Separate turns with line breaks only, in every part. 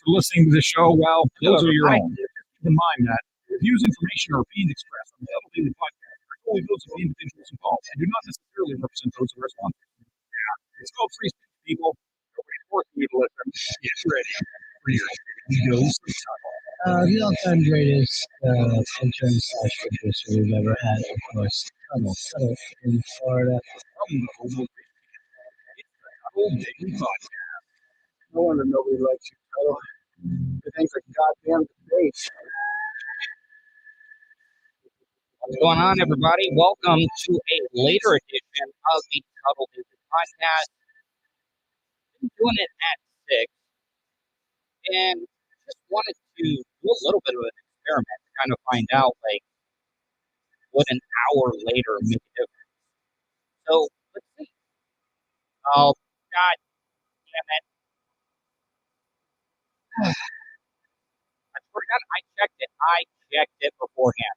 for listening to the show. Well, those are your own. Keep in mind that the views, information, or opinions expressed on the Tunnel Daily Podcast are solely those of the individuals involved and do not necessarily represent those of our sponsors. Yeah, it's called free speech, people. Nobody's forcing you to listen. Get ready for your dose of Tunnel.
The all-time greatest intern/producer we've ever had, of course, Tunnel in Florida.
From the Global it's the Tunnel Daily Podcast.
No wonder nobody likes you, Tunnel. Everything's a goddamn debate.
What's going on, everybody? Welcome to a later edition of the Tunnel Daily Podcast. Been doing it at 6, and just wanted to do a little bit of an experiment to kind of find out, like, what an hour later make a difference. So, let's see. Oh, God damn it. I swear to God, I checked it beforehand.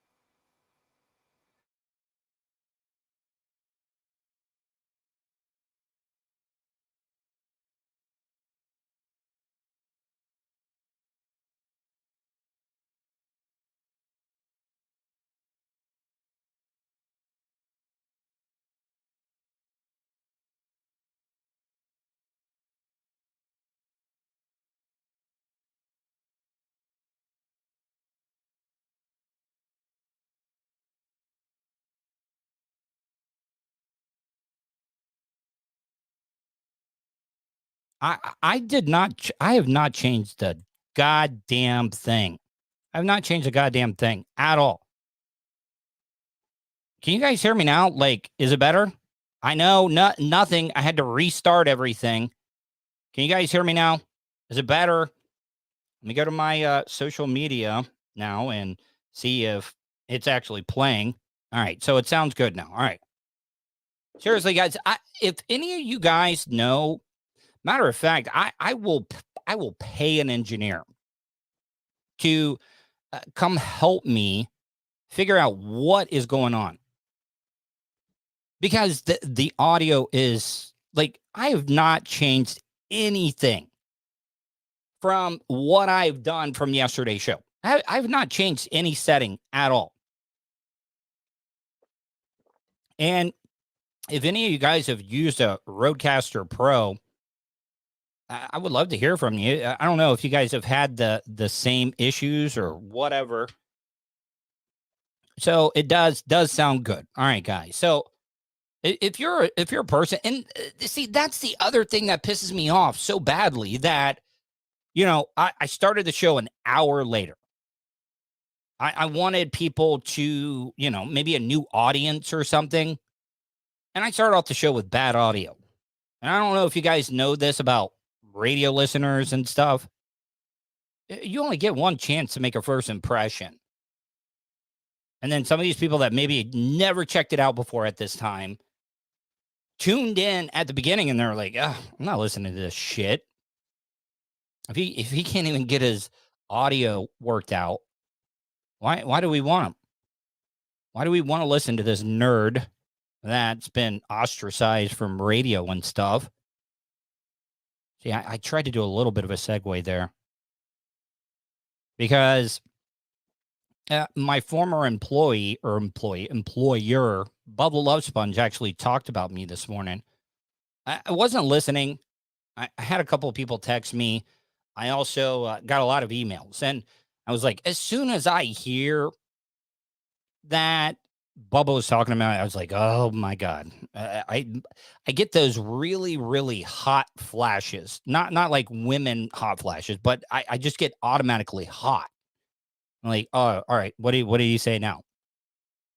I did not. I have not changed the goddamn thing. I have not changed the goddamn thing at all. Can you guys hear me now? Like, is it better? I know nothing. I had to restart everything. Can you guys hear me now? Is it better? Let me go to my social media now and see if it's actually playing. All right. So it sounds good now. All right. Seriously, guys, if any of you guys know, matter of fact, I will pay an engineer to come help me figure out what is going on, because the audio is like, I have not changed anything from what I've done from yesterday's show. I've not changed any setting at all. And if any of you guys have used a Rodecaster Pro, I would love to hear from you. I don't know if you guys have had the same issues or whatever. So it does sound good. All right, guys. So if you're a person, and see, that's the other thing that pisses me off so badly, that, you know, I started the show an hour later. I wanted people to, you know, maybe a new audience or something. And I started off the show with bad audio. And I don't know if you guys know this about radio listeners and stuff. You only get one chance to make a first impression. And then some of these people that maybe never checked it out before at this time tuned in at the beginning, and they're like, I'm not listening to this shit. If he can't even get his audio worked out, why do we want him? Why do we want to listen to this nerd that's been ostracized from radio and stuff? See, I tried to do a little bit of a segue there, because my former employer, Bubba Love Sponge, actually talked about me this morning. I wasn't listening. I had a couple of people text me. I also got a lot of emails, and I was like, as soon as I hear that Bubba was talking about it, I was like, oh my God. I get those really, really hot flashes. Not like women hot flashes, but I just get automatically hot. I'm like, oh, all right, what do you say now?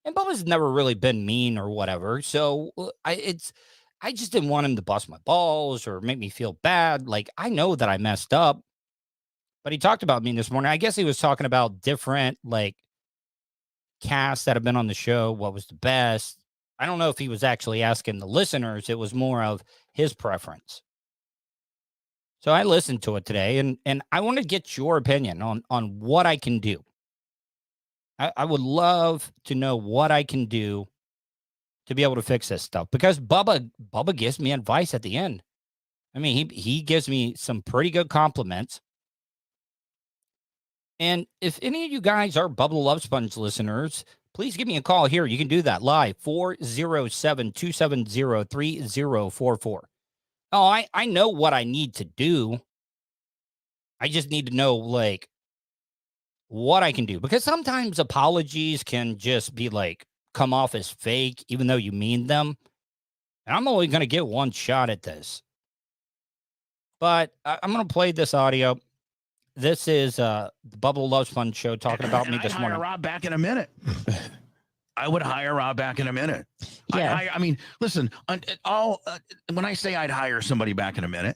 And Bubba's never really been mean or whatever. So I just didn't want him to bust my balls or make me feel bad. Like, I know that I messed up, but he talked about me this morning. I guess he was talking about different, like, casts that have been on the show. What was the best? I don't know if he was actually asking the listeners. It was more of his preference. So I listened to it today, and I want to get your opinion on what I can do. I would love to know what I can do to be able to fix this stuff, because Bubba gives me advice at the end. I mean, he gives me some pretty good compliments. And if any of you guys are Bubba the Love Sponge listeners, please give me a call here. You can do that live, 407-270-3044. Oh, I know what I need to do. I just need to know, like, what I can do. Because sometimes apologies can just be, like, come off as fake, even though you mean them. And I'm only going to get one shot at this. But I'm going to play this audio. This is the Bubba the Love Sponge show talking about me this morning.
I'd hire Rob back in a minute. I would hire Rob back in a minute.
Yeah.
I mean, listen, when I say I'd hire somebody back in a minute,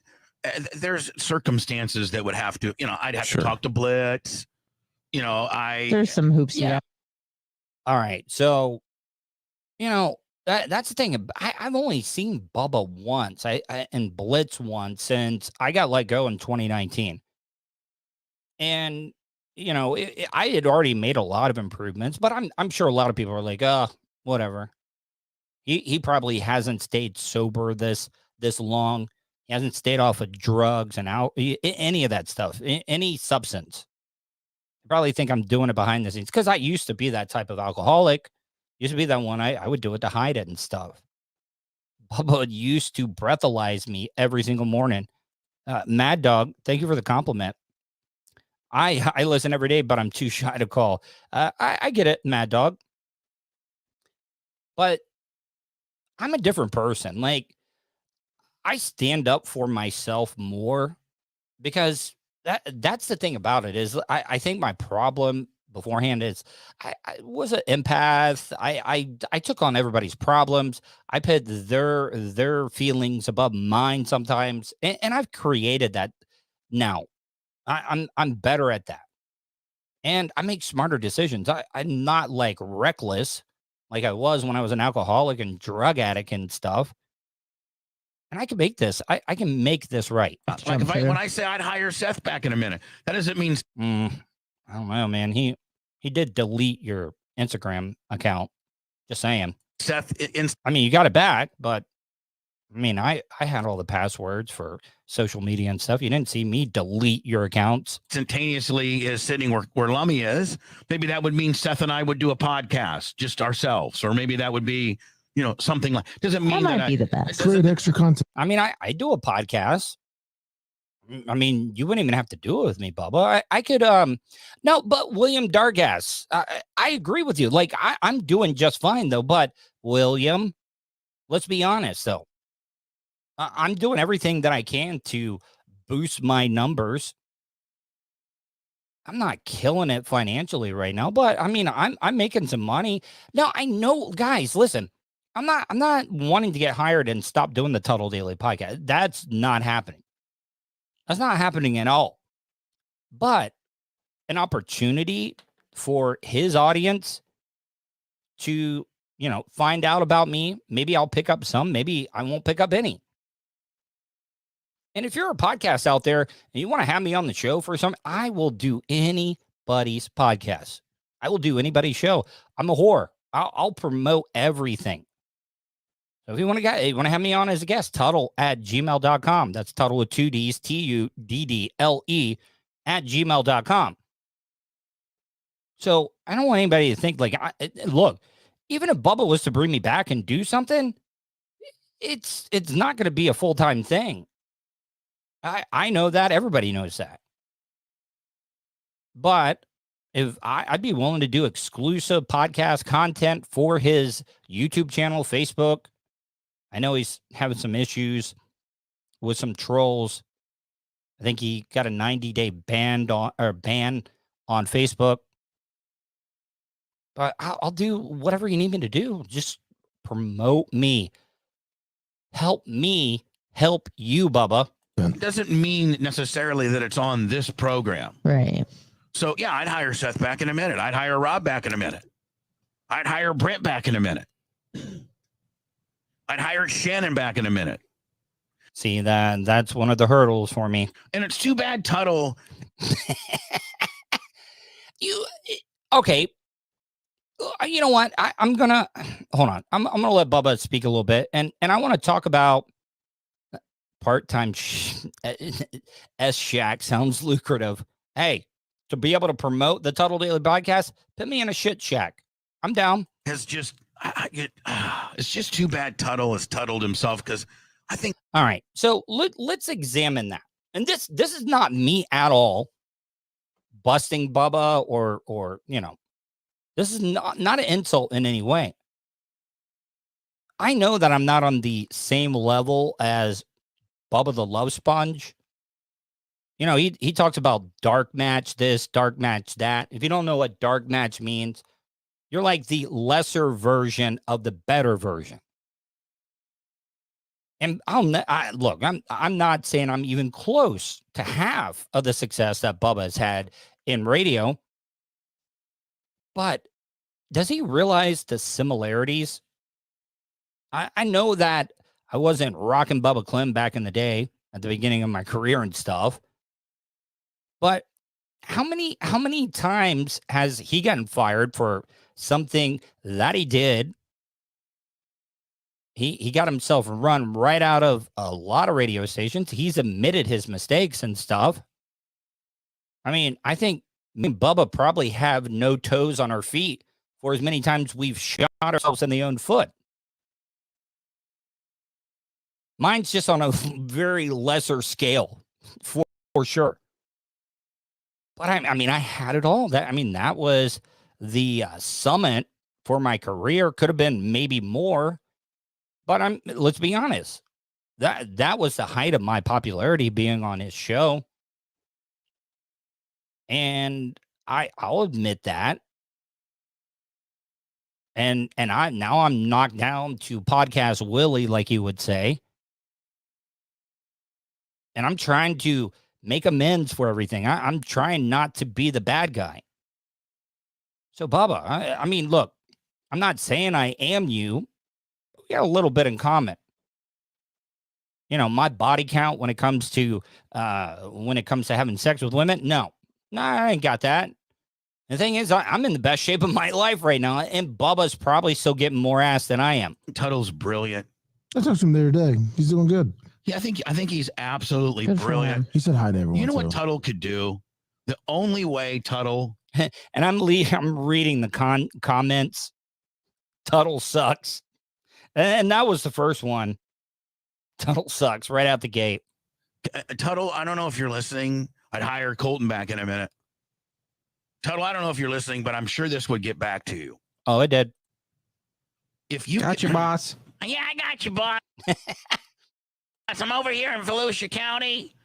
there's circumstances that would have to, I'd have to talk to Blitz.
There's some hoops. Yeah.
All right. So, that's the thing. I've only seen Bubba once and Blitz once since I got let go in 2019. And, I had already made a lot of improvements, but I'm sure a lot of people are like, whatever. He probably hasn't stayed sober this long. He hasn't stayed off of drugs and any of that stuff, any substance. I probably think I'm doing it behind the scenes because I used to be that type of alcoholic. Used to be that one. I would do it to hide it and stuff. Bubba used to breathalyze me every single morning. Mad Dog, thank you for the compliment. I listen every day, but I'm too shy to call. I get it, Mad Dog. But I'm a different person. Like, I stand up for myself more because that's the thing about it is I think my problem beforehand is I was an empath. I took on everybody's problems. I put their feelings above mine sometimes. And I've created that now. I'm better at that. And I make smarter decisions. I'm not like reckless like I was when I was an alcoholic and drug addict and stuff. And I can make this. I can make this right.
Like when I say I'd hire Seth back in a minute, that doesn't mean.
I don't know, man. He did delete your Instagram account. Just saying.
Seth,
I mean, you got it back, but I mean, I had all the passwords for social media and stuff. You didn't see me delete your accounts.
Instantaneously is sitting where Lummy is. Maybe that would mean Seth and I would do a podcast just ourselves, or maybe that would be, something like. Doesn't mean
that might be the best.
Great extra content.
I mean, I do a podcast. I mean, you wouldn't even have to do it with me, Bubba. I could, no, but William Dargas, I agree with you. Like, I'm doing just fine, though. But William, let's be honest, though. I'm doing everything that I can to boost my numbers. I'm not killing it financially right now, but I mean, I'm making some money. Now, I know, guys, listen, I'm not wanting to get hired and stop doing the Tuttle Daily podcast. That's not happening. That's not happening at all. But an opportunity for his audience to, find out about me. Maybe I'll pick up some, maybe I won't pick up any. And if you're a podcast out there and you want to have me on the show for something, I will do anybody's podcast. I will do anybody's show. I'm a whore. I'll promote everything. So if you want to have me on as a guest, Tuttle@gmail.com. That's Tuttle with 2 Ds, TUDDLE @gmail.com. So I don't want anybody to think like, look, even if Bubba was to bring me back and do something, it's not going to be a full-time thing. I know that. Everybody knows that. But if I'd be willing to do exclusive podcast content for his YouTube channel, Facebook. I know he's having some issues with some trolls. I think he got a 90-day ban on Facebook. But I'll do whatever you need me to do. Just promote me. Help me help you, Bubba.
It doesn't mean necessarily that it's on this program.
Right.
So, yeah, I'd hire Seth back in a minute. I'd hire Rob back in a minute. I'd hire Brent back in a minute. I'd hire Shannon back in a minute.
See, that's one of the hurdles for me.
And it's too bad Tuttle.
Okay. You know what? I'm going to hold on. I'm going to let Bubba speak a little bit. And I want to talk about part-time S Shack sounds lucrative. Hey, to be able to promote the Tuttle Daily Podcast, put me in a shit shack. I'm down.
It's just too bad Tuttle has tuttled himself, because I think.
All right, so let's examine that. And this is not me at all busting Bubba or this is not an insult in any way. I know that I'm not on the same level as Bubba the Love Sponge. He talks about dark match this, dark match that. If you don't know what dark match means, you're like the lesser version of the better version. And I'm not saying I'm even close to half of the success that Bubba has had in radio. But does he realize the similarities? I know that I wasn't rocking Bubba Clem back in the day at the beginning of my career and stuff. But how many times has he gotten fired for something that he did? He got himself run right out of a lot of radio stations. He's admitted his mistakes and stuff. I mean, I think me and Bubba probably have no toes on our feet for as many times we've shot ourselves in the own foot. Mine's just on a very lesser scale, for sure. But I mean, I had it all. That was the summit for my career. Could have been maybe more. But let's be honest. That was the height of my popularity, being on his show. And I'll admit that. And I'm knocked down to Podcast Willie, like you would say. And I'm trying to make amends for everything. I'm trying not to be the bad guy. So, Bubba, I mean, look, I'm not saying I am you. We got a little bit in common. My body count when it comes to having sex with women, no, I ain't got that. The thing is, I'm in the best shape of my life right now, and Bubba's probably still getting more ass than I am.
Tuttle's brilliant.
I talked to him the other day. He's doing good.
Yeah, I think he's absolutely
Good for
brilliant.
him.
He said hi to everyone.
You know what
too.
Tuttle could do? The only way Tuttle.
And I'm reading the comments. Tuttle sucks. And that was the first one. Tuttle sucks right out the gate.
Tuttle, I don't know if you're listening. I'd hire Colton back in a minute. Tuttle, I don't know if you're listening, but I'm sure this would get back to you.
Oh, it did.
If you
Got you, boss.
Yeah, I got you, boss. I'm over here in Volusia County,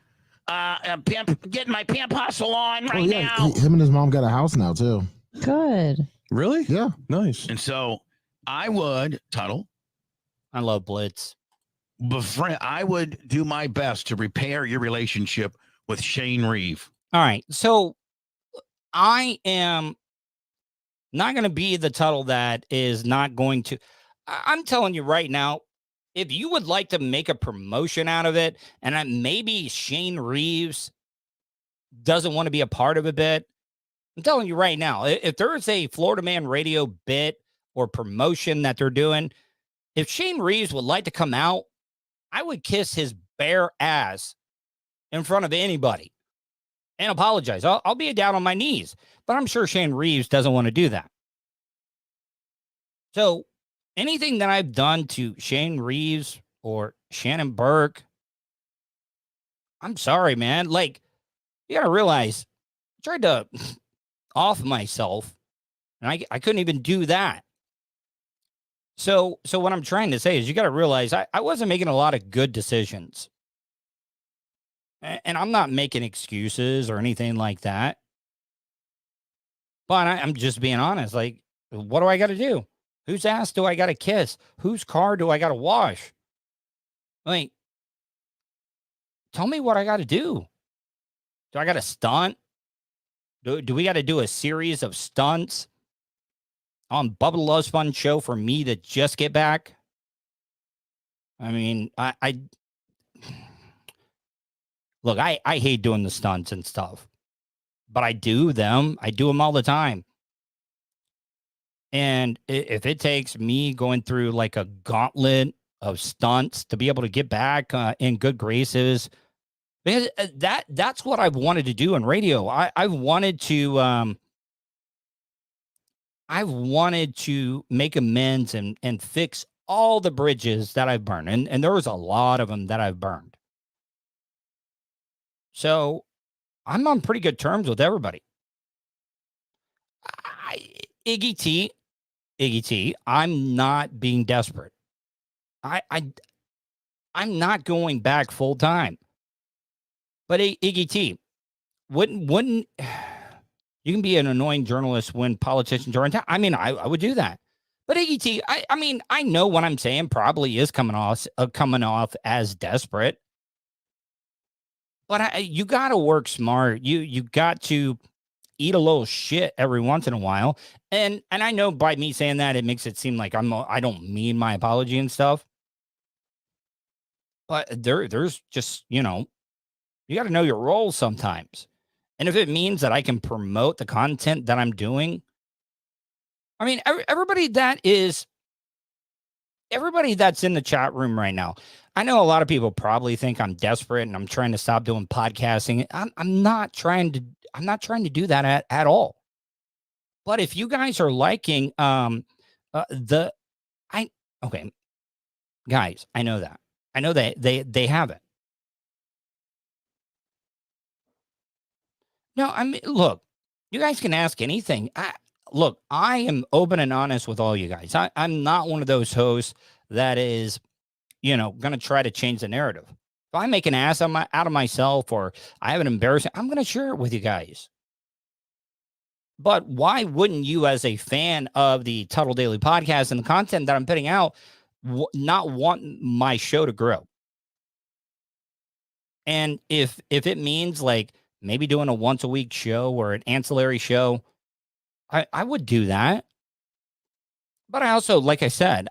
getting my pimp hustle on right now.
Him and his mom got a house now too.
Good.
Really? Yeah. Nice.
And so I would, Tuttle,
I love Blitz.
befriend. I would do my best to repair your relationship with Shane Reeve.
All right. So I am not going to be the Tuttle that is not going to. I'm telling you right now, if you would like to make a promotion out of it, and maybe Shane Reeves doesn't want to be a part of a bit, I'm telling you right now, if there is a Florida Man Radio bit or promotion that they're doing, if Shane Reeves would like to come out, I would kiss his bare ass in front of anybody and apologize. I'll be down on my knees, but I'm sure Shane Reeves doesn't want to do that. So anything that I've done to Shane Reeves or Shannon Burke, I'm sorry, man. Like, you got to realize, I tried to off myself, and I couldn't even do that. So what I'm trying to say is you got to realize I wasn't making a lot of good decisions. And I'm not making excuses or anything like that. But I'm just being honest. Like, what do I got to do? Whose ass do I got to kiss? Whose car do I got to wash? Like, tell me what I got to do. Do I got to stunt? Do we got to do a series of stunts on Bubba Loves Fun show for me to just get back? I mean, look, I hate doing the stunts and stuff, but I do them. I do them all the time. And if it takes me going through like a gauntlet of stunts to be able to get back in good graces because that's what I've wanted to do in radio. I've wanted to make amends and fix all the bridges that I've burned. And there was a lot of them that I've burned. So I'm on pretty good terms with everybody. Iggy T, I'm not being desperate. I'm not going back full time. But Iggy T, wouldn't you can be an annoying journalist when politicians are in town? I mean, I would do that. But Iggy T, I mean, I know what I'm saying probably is coming off as desperate. But you got to work smart. You got to eat a little shit every once in a while. And I know by me saying that, it makes it seem like I don't mean my apology and stuff. But there's just, you got to know your role sometimes. And if it means that I can promote the content that I'm doing, I mean, everybody that's in the chat room right now, I know a lot of people probably think I'm desperate and I'm trying to stop doing podcasting. I'm not trying to do that at all. But if you guys are liking okay, guys, I know that they have it. No, I mean, look, you guys can ask anything. I am open and honest with all you guys. I'm not one of those hosts that is, going to try to change the narrative. If I make an ass out of myself or I have an embarrassing, I'm going to share it with you guys. But why wouldn't you, as a fan of the Tuttle Daily Podcast and the content that I'm putting out, not want my show to grow? And if it means like maybe doing a once a week show or an ancillary show, I would do that. But I also, like I said,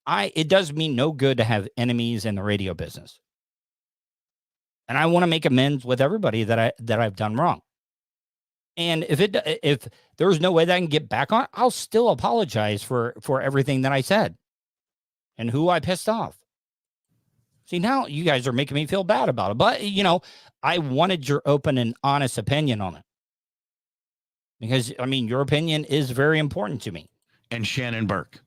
it does me no good to have enemies in the radio business. And I want to make amends with everybody that I've done wrong. And if there's no way that I can get back on, I'll still apologize for everything that I said and who I pissed off. See, now you guys are making me feel bad about it. But, I wanted your open and honest opinion on it. Because, I mean, your opinion is very important to me.
And Shannon Burke.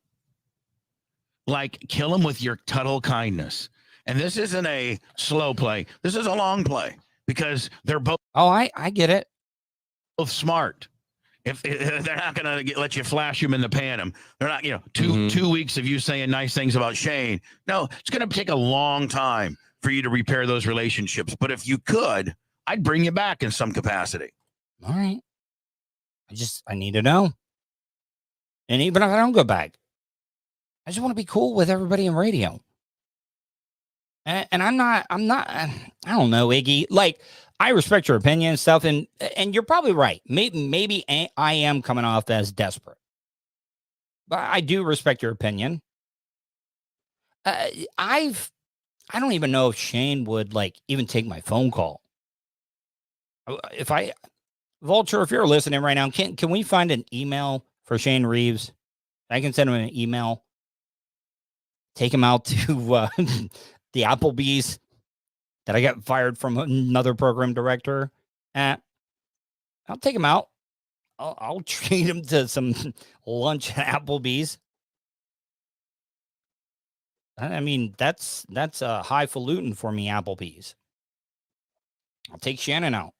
Like, kill him with your Tuttle kindness. And this isn't a slow play. This is a long play because they're both.
Oh, I get it.
Both smart. If they're not going to let you flash them in the pan, they're not, 2 weeks of you saying nice things about Shane. No, it's going to take a long time for you to repair those relationships. But if you could, I'd bring you back in some capacity.
All right. I need to know. And even if I don't go back, I just want to be cool with everybody in radio. And I'm not, I don't know, Iggy. Like, I respect your opinion and stuff, and you're probably right. Maybe I am coming off as desperate. But I do respect your opinion. I don't even know if Shane would, like, even take my phone call. Vulture, if you're listening right now, can we find an email for Shane Reeves? I can send him an email. Take him out to the Applebee's that I got fired from another program director at. I'll take him out. I'll treat him to some lunch at Applebee's. I mean, that's highfalutin for me, Applebee's. I'll take Shannon out.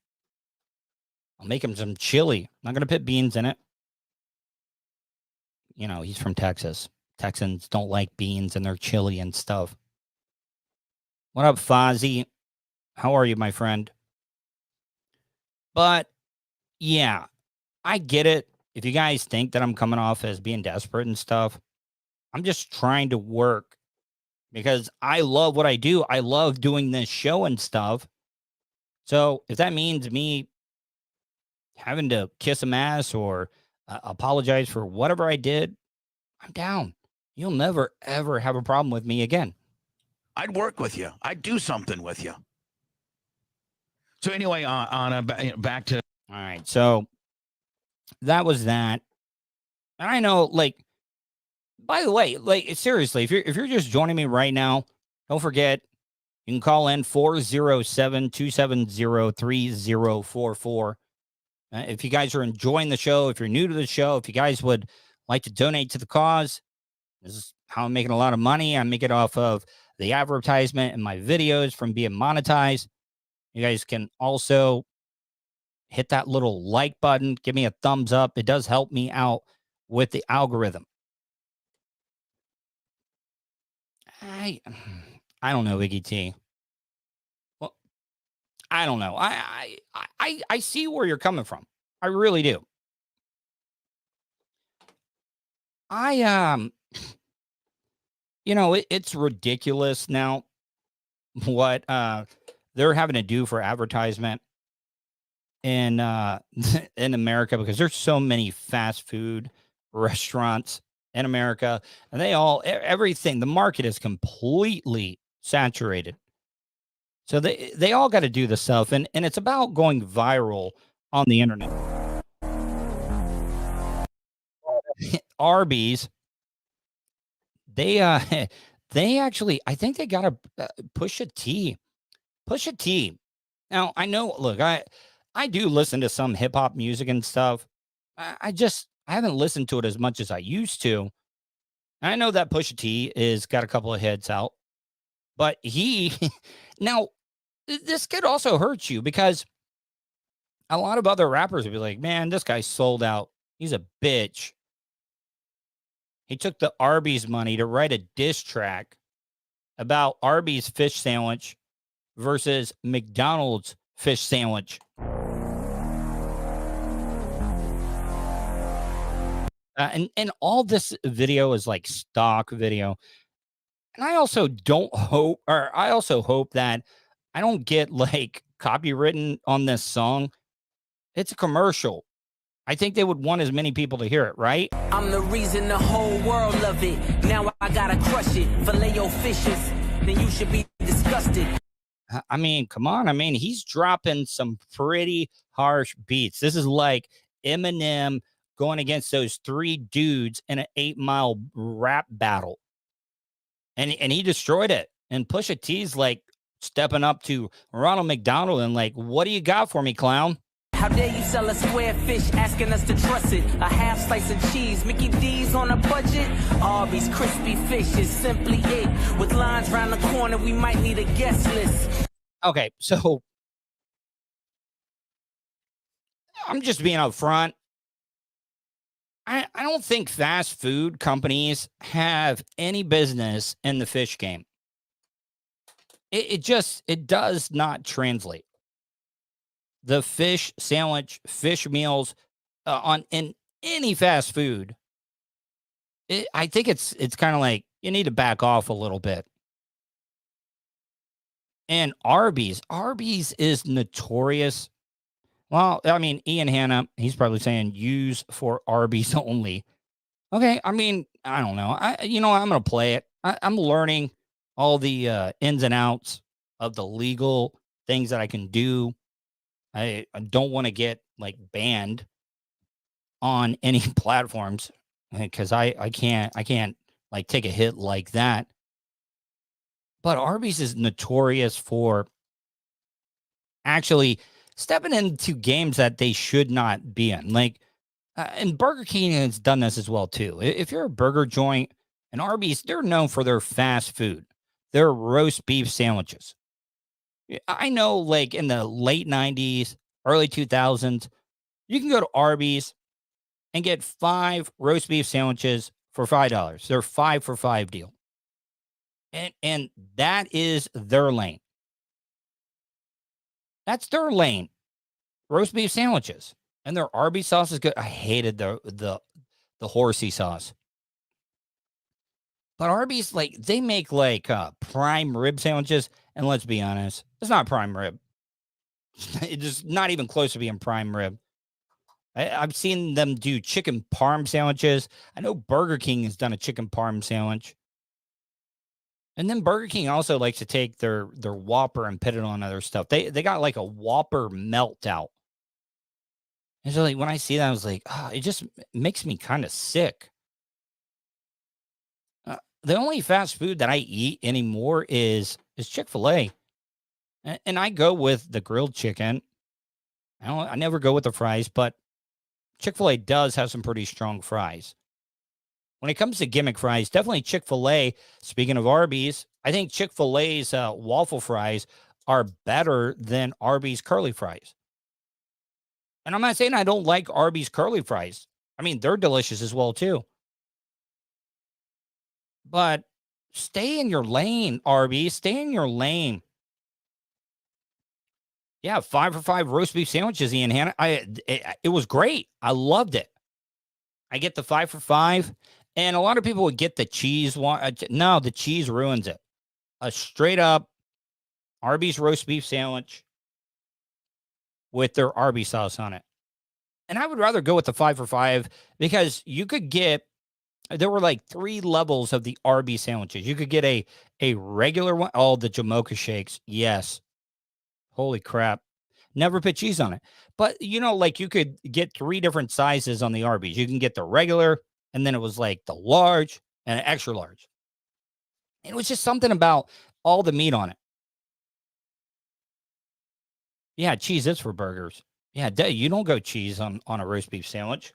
I'll make him some chili. I'm not going to put beans in it. He's from Texas. Texans don't like beans in their chili and stuff. What up, Fozzie? How are you, my friend? But, yeah, I get it. If you guys think that I'm coming off as being desperate and stuff, I'm just trying to work because I love what I do. I love doing this show and stuff. So if that means me having to kiss some ass or apologize for whatever I did, I'm down. You'll never, ever have a problem with me again.
I'd work with you. I'd do something with you. So anyway, back to.
All right. So that was that. And I know, like, by the way, like, seriously, if you're just joining me right now, don't forget, You can call in 407-270-3044. If you guys are enjoying the show, if you're new to the show, if you guys would like to donate to the cause, this is how I'm making a lot of money. I make it off of the advertisement and my videos from being monetized. You guys can also hit that little like button. Give me a thumbs up. It does help me out with the algorithm. I don't know, Iggy T. Well, I don't know. I see where you're coming from. I really do. It's ridiculous now what they're having to do for advertisement in in America, because there's so many fast food restaurants in America, and everything, the market is completely saturated. So they all got to do this stuff, and it's about going viral on the internet. Arby's, they actually, I think they got a Pusha T. Now, I know, look, I do listen to some hip hop music and stuff. I haven't listened to it as much as I used to. I know that Pusha T is got a couple of hits out, but now this could also hurt you, because a lot of other rappers would be like, man, this guy sold out. He's a bitch. He took the Arby's money to write a diss track about Arby's fish sandwich versus McDonald's fish sandwich. And all this video is like stock video. And I also hope that I don't get like copywritten on this song. It's a commercial. I think they would want as many people to hear it, right?
I'm the reason the whole world love it. Now I gotta crush it. Filet your fishes, then you should be disgusted.
I mean, come on. I mean, he's dropping some pretty harsh beats. This is like Eminem going against those three dudes in an 8-mile rap battle. And he destroyed it. And Pusha T's like stepping up to Ronald McDonald and like, what do you got for me, clown?
How dare you sell a square fish, asking us to trust it? A half slice of cheese, Mickey D's on a budget. Arby's crispy fish is simply it. With lines around the corner, we might need a guest list.
Okay, so I'm just being upfront. I don't think fast food companies have any business in the fish game. It does not translate. The fish sandwich, fish meals in any fast food, I think it's kind of like you need to back off a little bit. And Arby's is notorious. Well, I mean, Ian Hanna, he's probably saying use for Arby's only. Okay, I mean, I don't know. I'm going to play it. I'm learning all the ins and outs of the legal things that I can do. I don't want to get like banned on any platforms, because I can't like take a hit like that. But Arby's is notorious for actually stepping into games that they should not be in. Like, and Burger King has done this as well too. If you're a burger joint, and Arby's, they're known for their fast food, their roast beef sandwiches. I know, like in the late 90s, early 2000s, you can go to Arby's and get 5 roast beef sandwiches for $5. They're 5 for $5 deal. And that is their lane. That's their lane. Roast beef sandwiches. And their Arby's sauce is good. I hated the horsey sauce. But Arby's, like, they make like prime rib sandwiches. And let's be honest, it's not prime rib. It's just not even close to being prime rib. I've seen them do chicken parm sandwiches. I know Burger King has done a chicken parm sandwich. And then Burger King also likes to take their Whopper and put it on other stuff. They got like a Whopper melt out. And so like when I see that, I was like, it just makes me kind of sick. The only fast food that I eat anymore is is Chick-fil-A. And I go with the grilled chicken. I never go with the fries, but Chick-fil-A does have some pretty strong fries. When it comes to gimmick fries, definitely Chick-fil-A. Speaking of Arby's, I think Chick-fil-A's waffle fries are better than Arby's curly fries. And I'm not saying I don't like Arby's curly fries. I mean, they're delicious as well, too. But stay in your lane, Arby's. Stay in your lane. Yeah, 5 for 5 roast beef sandwiches, Ian Hanna. It was great. I loved it. I get the 5 for 5. And a lot of people would get the cheese one. No, the cheese ruins it. A straight up Arby's roast beef sandwich with their Arby's sauce on it. And I would rather go with the 5 for 5 because you could get, there were like 3 levels of the Arby's sandwiches. You could get a regular one. Oh, the Jamocha shakes. Yes. Holy crap. Never put cheese on it. But, like you could get 3 different sizes on the Arby's. You can get the regular, and then it was like the large and an extra large. It was just something about all the meat on it. Yeah, cheese is for burgers. Yeah, you don't go cheese on a roast beef sandwich.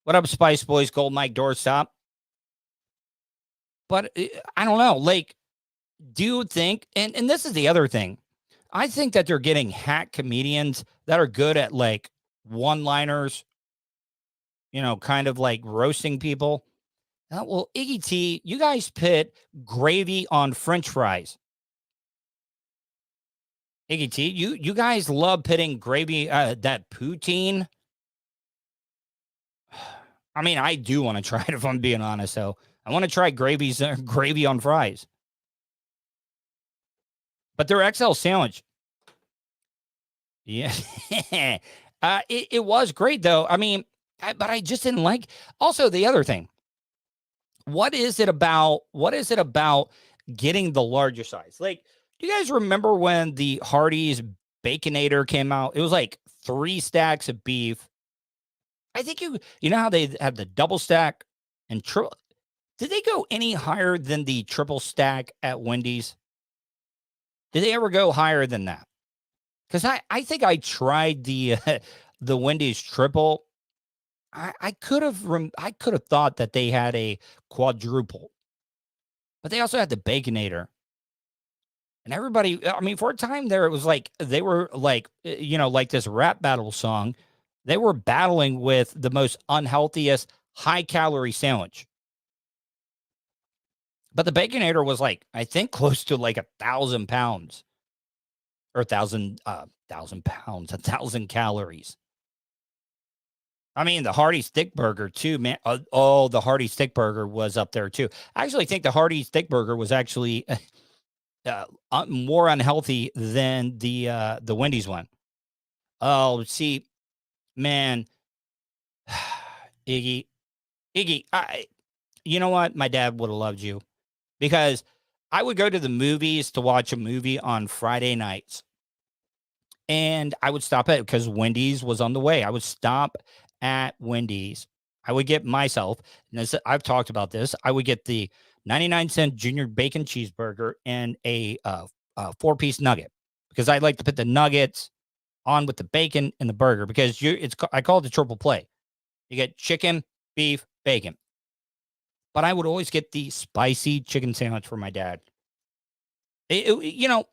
What up, Spice Boys, Gold Mike Doorstop? But I don't know. Like, do you think, and this is the other thing, I think that they're getting hack comedians that are good at like one-liners, kind of like roasting people. Well, Iggy T, you guys put gravy on French fries. Iggy T, you guys love putting gravy, that poutine. I mean, I do want to try it if I'm being honest. So I want to try gravy on fries. But their XL sandwich, yeah, it was great though. I mean, but I just didn't like. Also, the other thing, what is it about getting the larger size? Like, do you guys remember when the Hardee's Baconator came out? It was like 3 stacks of beef. I think you know how they have the double stack and triple. Did they go any higher than the triple stack at Wendy's? Did they ever go higher than that? Because I think I tried the Wendy's triple. I could have thought that they had a quadruple, but they also had the Baconator. And everybody, I mean, for a time there, it was like they were like, like this rap battle song. They were battling with the most unhealthiest, high-calorie sandwich. But the Baconator was like, I think close to like 1,000 pounds. Or 1,000 pounds, 1,000 calories. I mean, the Hardee's Thick Burger too, man. The Hardee's Thick Burger was up there too. I actually think the Hardee's Thick Burger was actually more unhealthy than the Wendy's one. Oh, see, man, Iggy, you know what? My dad would have loved you because I would go to the movies to watch a movie on Friday nights. And I would stop at, because Wendy's was on the way. I would stop at Wendy's. I would get myself, and this, I've talked about this, I would get the 99-cent junior bacon cheeseburger and a 4-piece nugget, because I like to put the nuggets on with the bacon and the burger, because I call it the triple play. You get chicken, beef, bacon. But I would always get the spicy chicken sandwich for my dad. I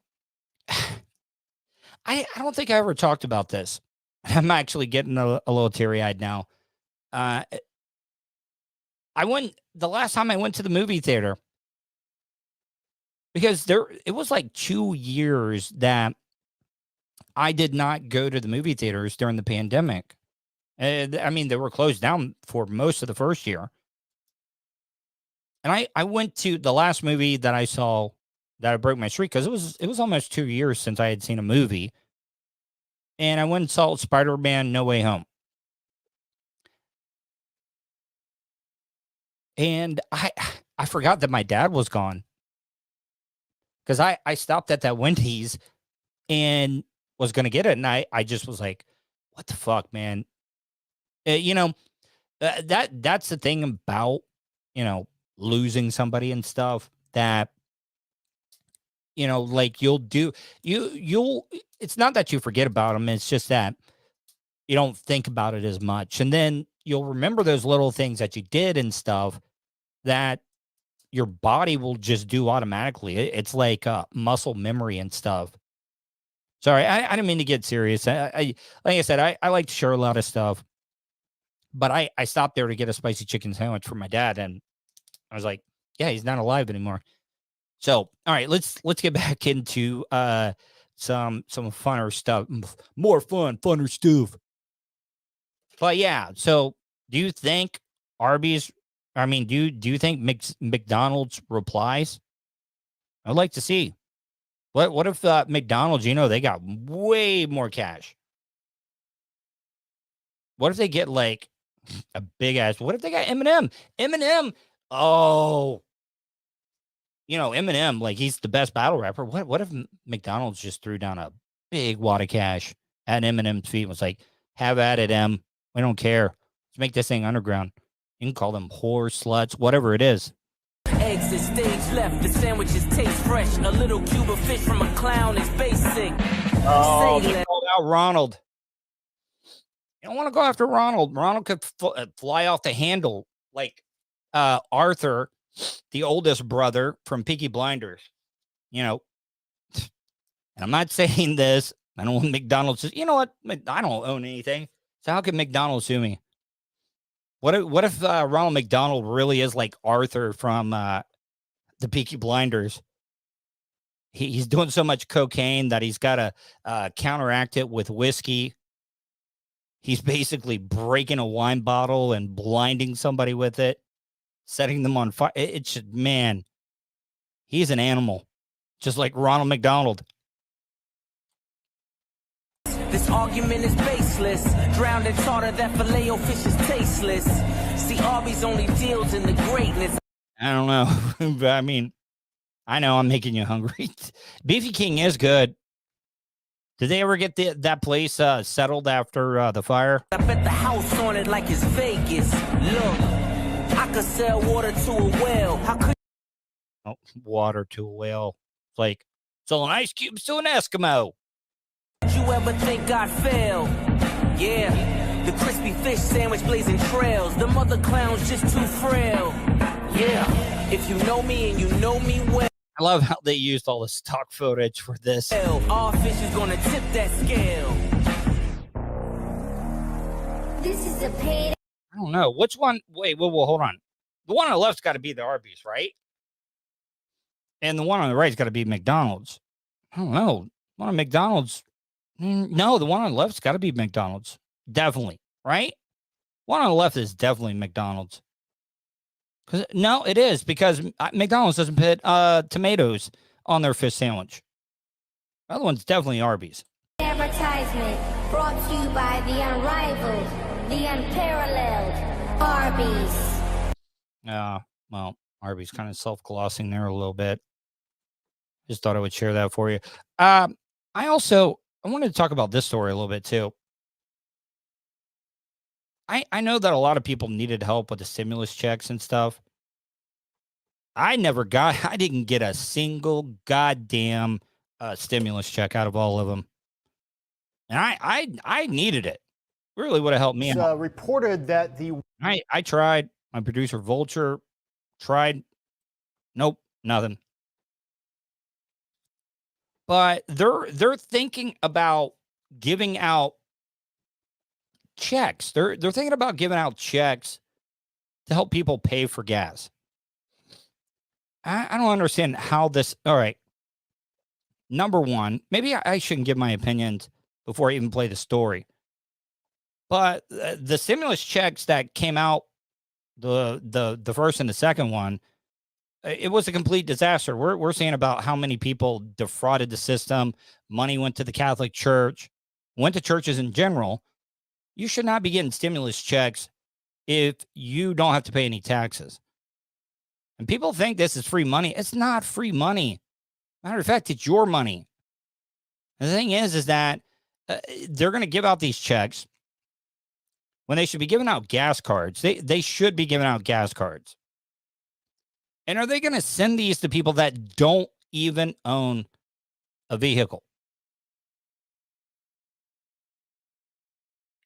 don't think I ever talked about this. I'm actually getting a little teary-eyed now. The last time I went to the movie theater, because it was like 2 years that I did not go to the movie theaters during the pandemic. I mean, they were closed down for most of the first year. And I went to the last movie that I saw that I broke my streak, because it was almost 2 years since I had seen a movie. And I went and saw Spider-Man No Way Home. And I forgot that my dad was gone, because I stopped at that Wendy's and was going to get it. And I just was like, what the fuck, man? That's the thing about, losing somebody and stuff, that you know, like you'll it's not that you forget about them. It's just that you don't think about it as much. And then you'll remember those little things that you did and stuff that your body will just do automatically. It's like muscle memory and stuff. Sorry, I didn't mean to get serious. I like I said, I like to share a lot of stuff, but I stopped there to get a spicy chicken sandwich for my dad, and I was like, yeah, he's not alive anymore. So, all right, let's get back into some funner stuff, more funner stuff. But yeah, so do you think Arby's? I mean, do you think McDonald's replies? I'd like to see. What if McDonald's, you know, they got way more cash? What if they get like a big ass? What if they got Eminem? Eminem, oh, you know, Eminem, like he's the best battle rapper. What if McDonald's just threw down a big wad of cash at Eminem's feet and was like, have at it, M. We don't care. Let's make this thing underground. You can call them whores, sluts, whatever it is.
Exit stage left, the sandwiches taste fresh. A little cube of fish from a clown is basic.
Oh, they called out Ronald. You don't want to go after Ronald. Ronald could fly off the handle like Arthur, the oldest brother from Peaky Blinders. You know, and I'm not saying this. I don't want McDonald's. You know what? I don't own anything. So how can McDonald's sue me? What if Ronald McDonald really is like Arthur from the Peaky Blinders? He's doing so much cocaine that he's got to counteract it with whiskey. He's basically breaking a wine bottle and blinding somebody with it, setting them on fire. It's man, he's an animal, just like Ronald McDonald.
This argument is baseless. Drowned in tartar, that filet fish is tasteless. See, Arby's only deals in the greatness.
I don't know. I mean, I know I'm making you hungry. Beefy King is good. Did they ever get that place settled after the fire?
I bet the house on it like it's Vegas. Look, I could sell water to a whale. How could
water to a whale? It's like selling ice cubes to an Eskimo.
you ever think I'd fail? Yeah, the crispy fish sandwich blazing trails. The mother clown's just too frail. Yeah, if you know me and you know me well.
I love how they used all the stock footage for this.
Our fish is gonna tip that scale.
This is a paid.
I don't know. Which one? Wait, hold on. The one on the left's got to be the Arby's, right? And the one on the right's got to be McDonald's. I don't know. One of McDonald's. No, the one on the left's got to be McDonald's. Definitely, right? One on the left is definitely McDonald's. No, it is because McDonald's doesn't put tomatoes on their fish sandwich. The other one's definitely Arby's.
Advertisement brought to you by the unrivaled, the unparalleled Arby's.
Well, Arby's kind of self-glossing there a little bit. Just thought I would share that for you. I wanted to talk about this story a little bit too. I know that a lot of people needed help with the stimulus checks and stuff. I didn't get a single goddamn stimulus check out of all of them. And I needed it. Really would have helped me.
It's reported that
I tried. My producer Vulture tried. Nope, nothing. But they're thinking about giving out checks. They're thinking about giving out checks to help people pay for gas. I don't understand how this. All right. Number one, maybe I shouldn't give my opinions before I even play the story. But the stimulus checks that came out, the first and the second one, it was a complete disaster. We're saying about how many people defrauded the system. Money went to the Catholic Church, went to churches in general. You should not be getting stimulus checks if you don't have to pay any taxes. And people think this is free money. It's not free money. Matter of fact, it's your money. The thing is that they're going to give out these checks when they should be giving out gas cards. They should be giving out gas cards. And are they going to send these to people that don't even own a vehicle.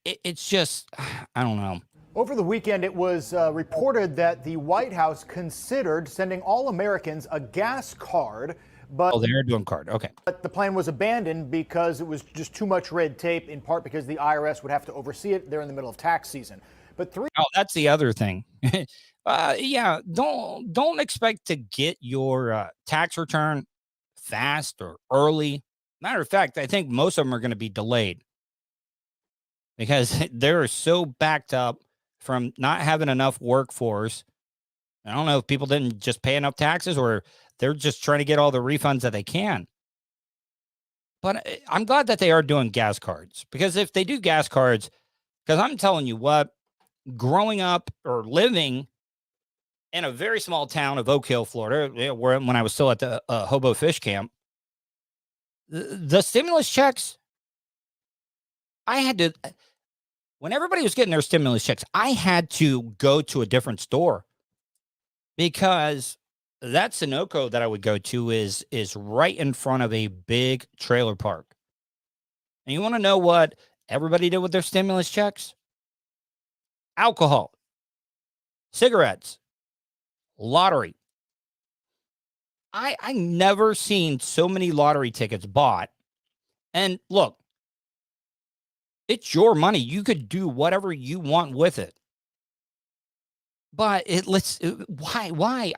It's just, I don't know.
Over the weekend, it was reported that the White House considered sending all Americans a gas card, but,
they're doing card. Okay.
But the plan was abandoned because it was just too much red tape, in part because the IRS would have to oversee it. They're in the middle of tax season. But
that's the other thing. Yeah, don't expect to get your tax return fast or early. Matter of fact, I think most of them are going to be delayed because they're so backed up from not having enough workforce. I don't know if people didn't just pay enough taxes or they're just trying to get all the refunds that they can. But I'm glad that they are doing gas cards, because if they do gas cards, because I'm telling you what, growing up or living in a very small town of Oak Hill, Florida, where when I was still at the Hobo Fish Camp, the stimulus checks, I had to, when everybody was getting their stimulus checks, I had to go to a different store because that Sunoco that I would go to is right in front of a big trailer park. And you want to know what everybody did with their stimulus checks? Alcohol, cigarettes, lottery. I never seen so many lottery tickets bought. And look, it's your money. You could do whatever you want with it. But why?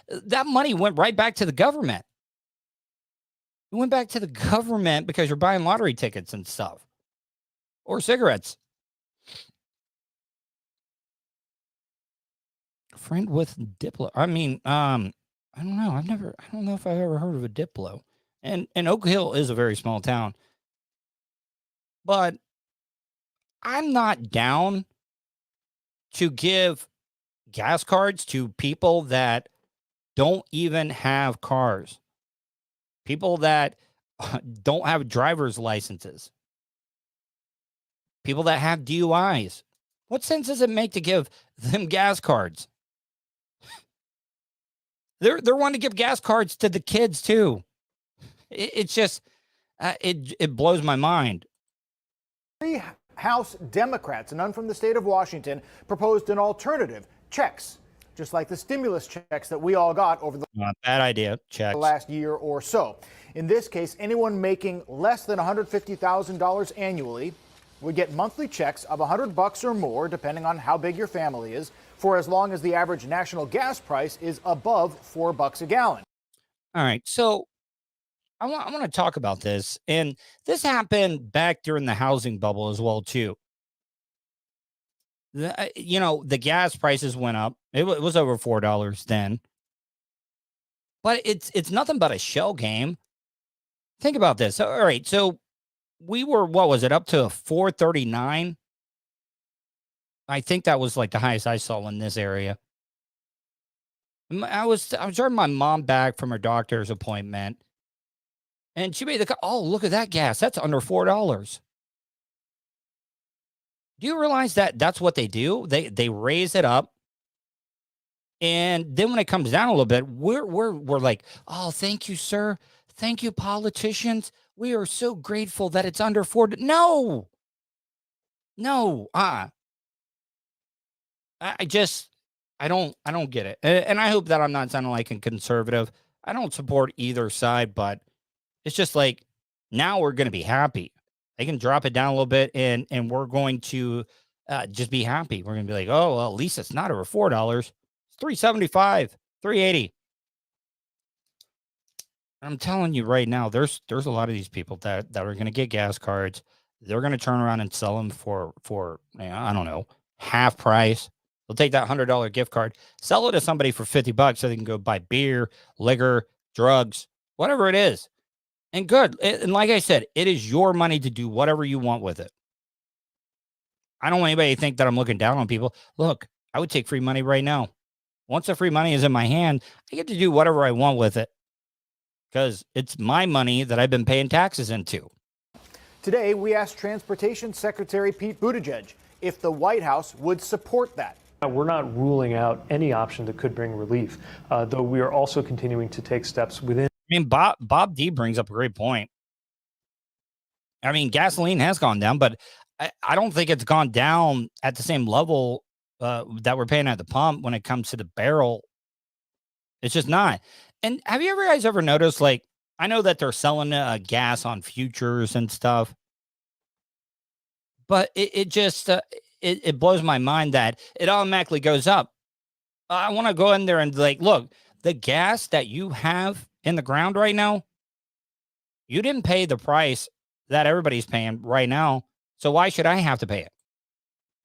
That money went right back to the government. It went back to the government because you're buying lottery tickets and stuff. Or cigarettes. Friend with Diplo. I mean, I don't know. I don't know if I've ever heard of a Diplo. And Oak Hill is a very small town. But I'm not down to give gas cards to people that don't even have cars. People that don't have driver's licenses. People that have DUIs. What sense does it make to give them gas cards? They're wanting to give gas cards to the kids too. It's just, it blows my mind.
3 House Democrats, none from the state of Washington, proposed an alternative: checks, just like the stimulus checks that we all got over the
bad idea. Checks.
Last year or so. In this case, anyone making less than $150,000 annually would get monthly checks of $100 or more, depending on how big your family is, for as long as the average national gas price is above $4 a gallon.
All right, so I want to talk about this, and this happened back during the housing bubble as well too. The gas prices went up. It was over $4 then, but it's nothing but a shell game. Think about this. All right, so we were, what was it, up to $4.39? I think that was like the highest I saw in this area. I was driving my mom back from her doctor's appointment, and she made look at that gas. That's under $4. Do you realize that that's what they do? They raise it up, and then when it comes down a little bit, we're like, oh, thank you, sir. Thank you, politicians. We are so grateful that it's under $4. No. I don't get it. And I hope that I'm not sounding like a conservative. I don't support either side, but it's just like, now we're going to be happy. They can drop it down a little bit, and we're going to just be happy. We're going to be like, oh, well, at least it's not over $4. It's $3.75, $3.80. I'm telling you right now, there's a lot of these people that are going to get gas cards. They're going to turn around and sell them for I don't know, half price. They'll take that $100 gift card, sell it to somebody for $50 so they can go buy beer, liquor, drugs, whatever it is. And good. And like I said, it is your money to do whatever you want with it. I don't want anybody to think that I'm looking down on people. Look, I would take free money right now. Once the free money is in my hand, I get to do whatever I want with it, because it's my money that I've been paying taxes into.
Today, we asked Transportation Secretary Pete Buttigieg if the White House would support that.
We're not ruling out any option that could bring relief, though we are also continuing to take steps within.
mean, Bob D brings up a great point. I mean, gasoline has gone down, but I don't think it's gone down at the same level that we're paying at the pump when it comes to the barrel. It's just not. And have you guys ever noticed, like, I know that they're selling gas on futures and stuff, but it just it blows my mind that it automatically goes up. I want to go in there and like, look, the gas that you have in the ground right now, you didn't pay the price that everybody's paying right now. So why should I have to pay it?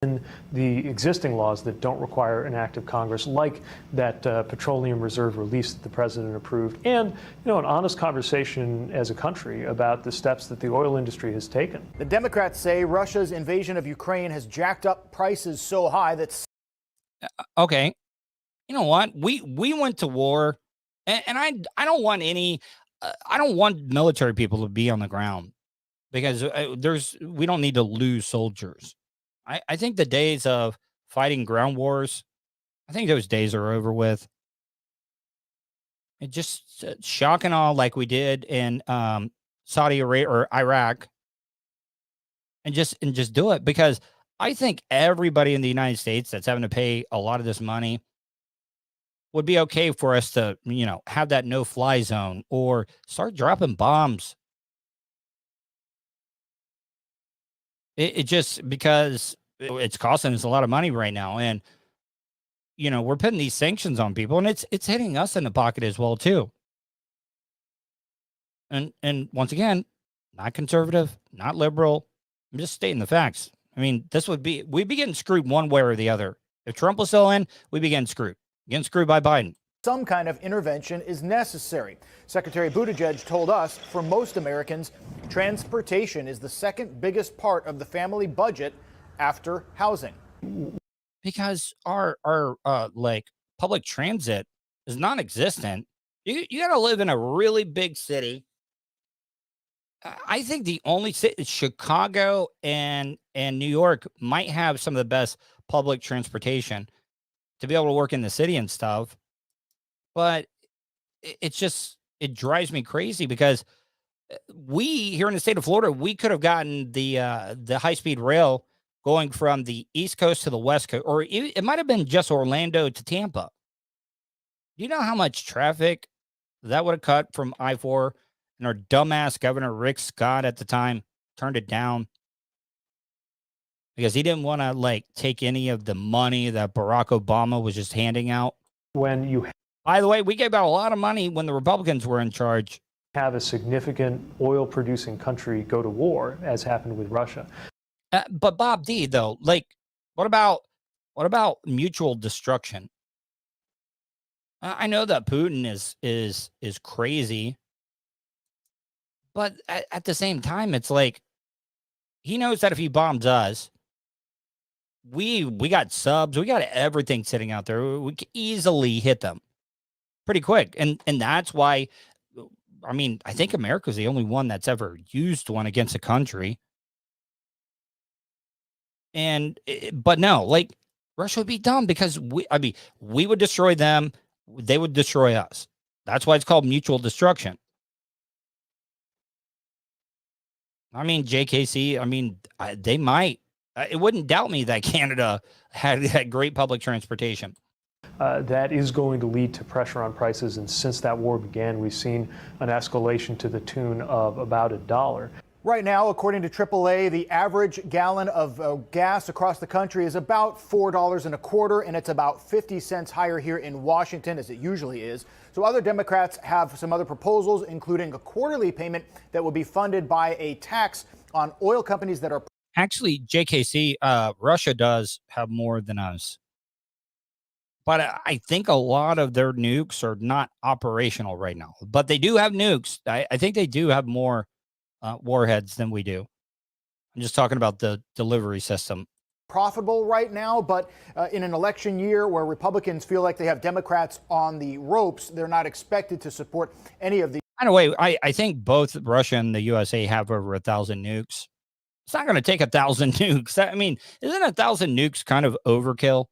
In the existing laws that don't require an act of Congress, like that petroleum reserve release that the president approved, and an honest conversation as a country about the steps that the oil industry has taken.
The Democrats say Russia's invasion of Ukraine has jacked up prices so high that.
Okay, you know what? We went to war, and I don't want any. I don't want military people to be on the ground because we don't need to lose soldiers. I think the days of fighting ground wars, I think those days are over with. It just shock and awe like we did in Saudi Arabia or Iraq, and just do it, because I think everybody in the United States that's having to pay a lot of this money would be okay for us to, have that no-fly zone or start dropping bombs. It just because it's costing us a lot of money right now, and we're putting these sanctions on people, and it's hitting us in the pocket as well too. And once again, not conservative, not liberal. I'm just stating the facts. I mean, we'd be getting screwed one way or the other. If Trump was still in, we'd be getting screwed by Biden.
Some kind of intervention is necessary. Secretary Buttigieg told us for most Americans, transportation is the second biggest part of the family budget after housing.
Because our like public transit is non-existent. You got to live in a really big city. I think the only city, Chicago and New York, might have some of the best public transportation to be able to work in the city and stuff. But it drives me crazy because we here in the state of Florida, we could have gotten the high-speed rail going from the East Coast to the West Coast, or it might have been just Orlando to Tampa. Do you know how much traffic that would have cut from I-4? And our dumbass Governor Rick Scott at the time turned it down because he didn't want to take any of the money that Barack Obama was just handing out. By the way, we gave out a lot of money when the Republicans were in charge.
Have a significant oil producing country go to war, as happened with Russia.
But Bob D, though, what about mutual destruction? I know that Putin is crazy, but at the same time, it's like he knows that if he bombs us, we got subs, we got everything sitting out there. We can easily hit them pretty quick, and that's why. I mean, I think America's the only one that's ever used one against a country. But no, Russia would be dumb because we would destroy them. They would destroy us. That's why it's called mutual destruction. I mean, JKC, they might. It wouldn't doubt me that Canada had great public transportation.
That is going to lead to pressure on prices. And since that war began, we've seen an escalation to the tune of about $1.
Right now, according to AAA, the average gallon of gas across the country is about $4.25, and it's about 50 cents higher here in Washington, as it usually is. So other Democrats have some other proposals, including a quarterly payment that will be funded by a tax on oil companies that are...
Actually, JKC, Russia does have more than us. But I think a lot of their nukes are not operational right now. But they do have nukes. I think they do have more warheads than we do. I'm just talking about the delivery system.
Profitable right now, but in an election year where Republicans feel like they have Democrats on the ropes, they're not expected to support any of the...
Anyway, I think both Russia and the USA have over 1,000 nukes. It's not going to take 1,000 nukes. I mean, isn't 1,000 nukes kind of overkill?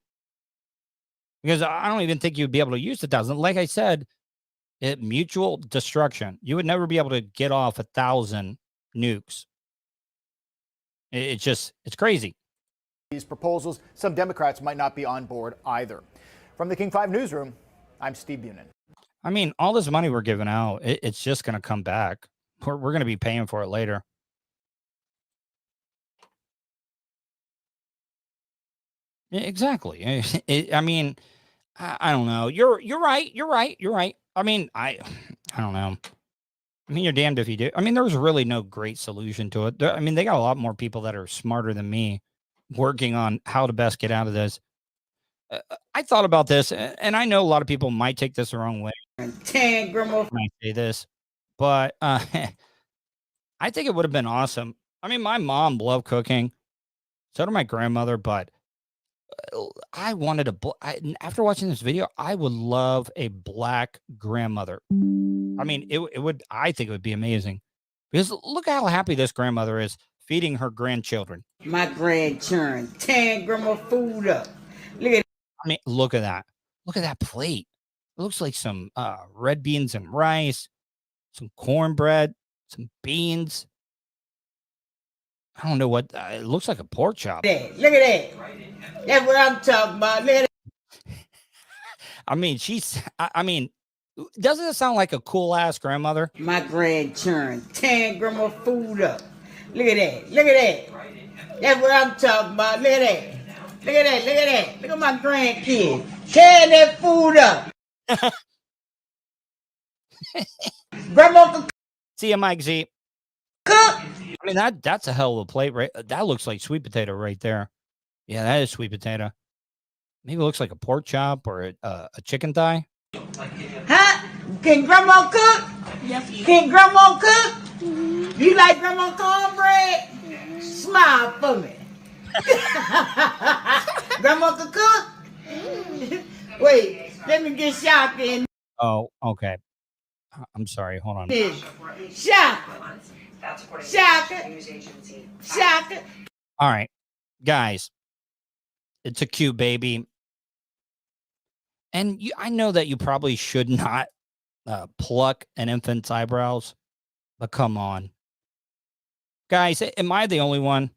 Because I don't even think you'd be able to use 1,000. Like I said, Mutual destruction. You would never be able to get off 1,000 nukes. It's crazy.
These proposals, some Democrats might not be on board either. From the King 5 newsroom, I'm Steve Bunin.
I mean, all this money we're giving out, it's just going to come back. We're going to be paying for it later. Exactly. I mean, I don't know. You're right. You're right. I mean, I don't know. I mean, you're damned if you do. I mean, there's really no great solution to it. I mean, they got a lot more people that are smarter than me working on how to best get out of this. I thought about this, and I know a lot of people might take this the wrong way.
10 grandma.
When I say this, but I think it would have been awesome. I mean, my mom loved cooking. So did my grandmother, but I wanted after watching this video, I would love a black grandmother. I mean, it would, I think it would be amazing because look how happy this grandmother is feeding her grandchildren.
My grandchildren, 10 grandma food up. Look at
I mean, look at that. Look at that plate. It looks like some red beans and rice, some cornbread, some beans. I don't know what it looks like, a pork chop.
Look at that. That's what I'm talking about. Look at that.
I mean, I mean, doesn't it sound like a cool ass grandmother?
My grandchildren, 10 grandma food up. Look at that. Look at that. That's what I'm talking about. Look at that. Look at that. Look at that. Look at my grandkids. Tearing that food up. Grandma could
See you, Mike Z.
cook.
I mean, that's a hell of a plate, right? That looks like sweet potato right there. Yeah, that is sweet potato. Maybe it looks like a pork chop or a chicken thigh.
Huh? Can grandma cook? Yes. Can grandma cook? Mm-hmm. You like grandma cornbread? Mm-hmm. Smile for me. Grandma could cook? Mm-hmm. Wait, let me get shopping.
Oh, okay. I'm sorry. Hold on.
Shopping. Shopping. Shopping.
All right, guys. It's a cute baby. And I know that you probably should not pluck an infant's eyebrows, but come on. Guys, am I the only one?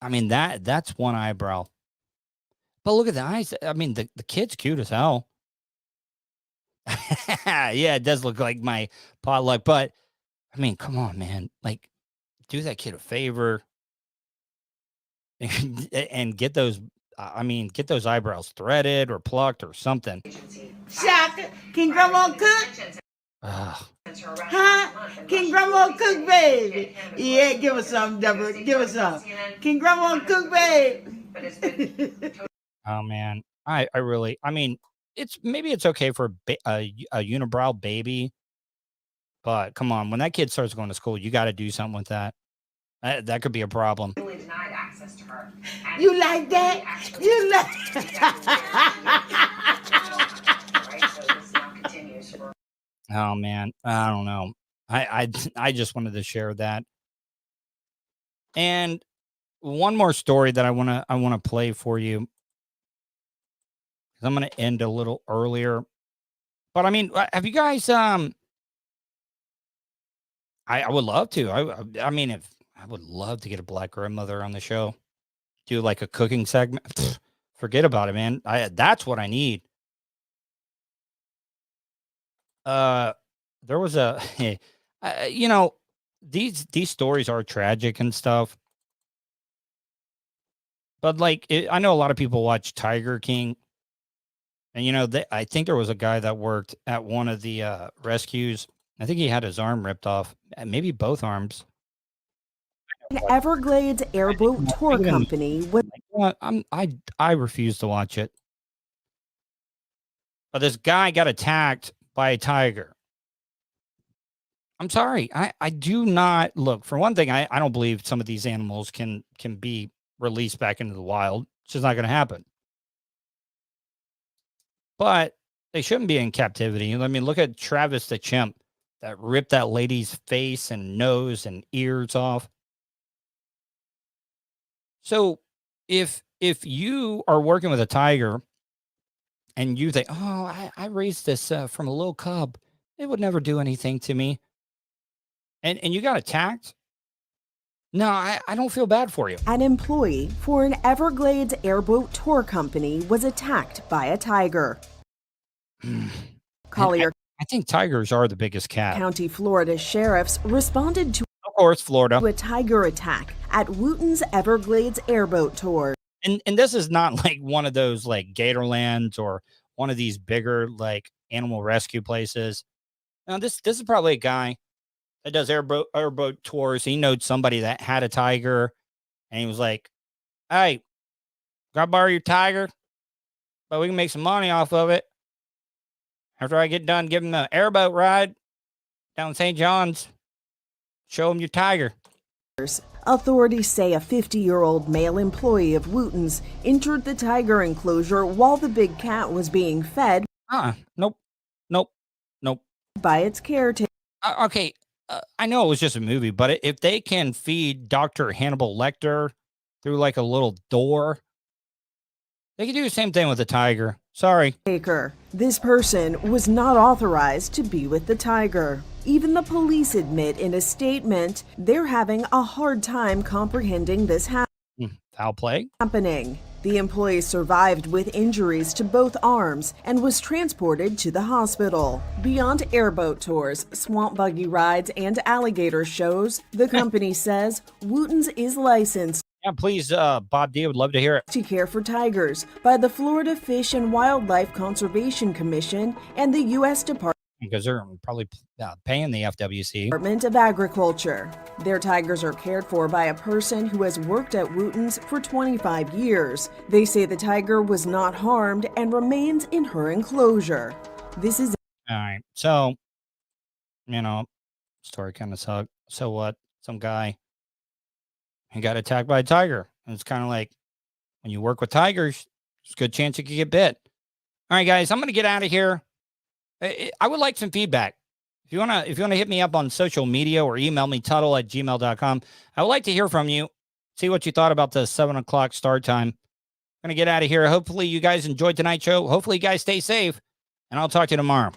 I mean, that's one eyebrow. But look at the eyes. I mean, the kid's cute as hell. Yeah, it does look like my potluck, but I mean, come on, man. Like, do that kid a favor and get those eyebrows threaded or plucked or something.
Shocker. Can grandma cook?
Ugh.
Huh? Can grandma cook, baby? Yeah, give us some, Deborah. Give us some. Can grandma cook, babe?
Oh man, I mean, it's okay for a unibrow baby, but come on, when that kid starts going to school, you got to do something with that. That could be a problem.
Denied access to her. You like that? You like?
Oh man, I don't know. I just wanted to share that. And one more story that I wanna play for you. I'm gonna end a little earlier, but I mean, have you guys? I would love to. I mean, if I would love to get a black grandmother on the show, do like a cooking segment. Forget about it, man. That's what I need. There was a, you know, these stories are tragic and stuff, but like I know a lot of people watch Tiger King, and you know, I think there was a guy that worked at one of the rescues. I think he had his arm ripped off, maybe both arms.
An Everglades Airboat Tour Company with
I refuse to watch it. But this guy got attacked by a tiger. I'm sorry. I do not look. For one thing, I don't believe some of these animals can be released back into the wild. It's just not going to happen. But they shouldn't be in captivity. I mean, look at Travis the chimp that ripped that lady's face and nose and ears off. So if you are working with a tiger and you think, oh, I raised this from a little cub. It would never do anything to me. And you got attacked. No, I don't feel bad for you.
An employee for an Everglades airboat tour company was attacked by a tiger. Collier
I think tigers are the biggest cat.
County, Florida sheriffs responded to,
of course, Florida,
a tiger attack at Wooten's Everglades airboat tour.
And this is not like one of those like Gatorlands or one of these bigger like animal rescue places. Now this is probably a guy that does airboat tours. He knows somebody that had a tiger, and he was like, "Hey, can I borrow your tiger? But we can make some money off of it after I get done giving the airboat ride down St. John's. Show him your tiger."
Authorities say a 50-year-old male employee of Wooten's entered the tiger enclosure while the big cat was being fed.
Nope.
By its caretaker.
Okay. I know it was just a movie, but if they can feed Dr. Hannibal Lecter through like a little door, they can do the same thing with the tiger. Sorry.
This person was not authorized to be with the tiger. Even the police admit in a statement they're having a hard time comprehending this
foul play
happening. The employee survived with injuries to both arms and was transported to the hospital. Beyond airboat tours, swamp buggy rides, and alligator shows, the company says Wooten's is licensed.
Yeah, please, Bob D. would love to hear it.
To care for tigers by the Florida Fish and Wildlife Conservation Commission and the U.S. Department.
Because they're probably paying the FWC.
Department of Agriculture. Their tigers are cared for by a person who has worked at Wooten's for 25 years. They say the tiger was not harmed and remains in her enclosure. This is
all right. So, story kind of sucked. So what? Some guy, he got attacked by a tiger. And it's kind of like when you work with tigers, there's a good chance you could get bit. All right, guys, I'm going to get out of here. I would like some feedback. If you want to hit me up on social media or email me, Tuttle@gmail.com. I would like to hear from you. See what you thought about the 7:00 start time. I'm going to get out of here. Hopefully you guys enjoyed tonight's show. Hopefully you guys stay safe, and I'll talk to you tomorrow.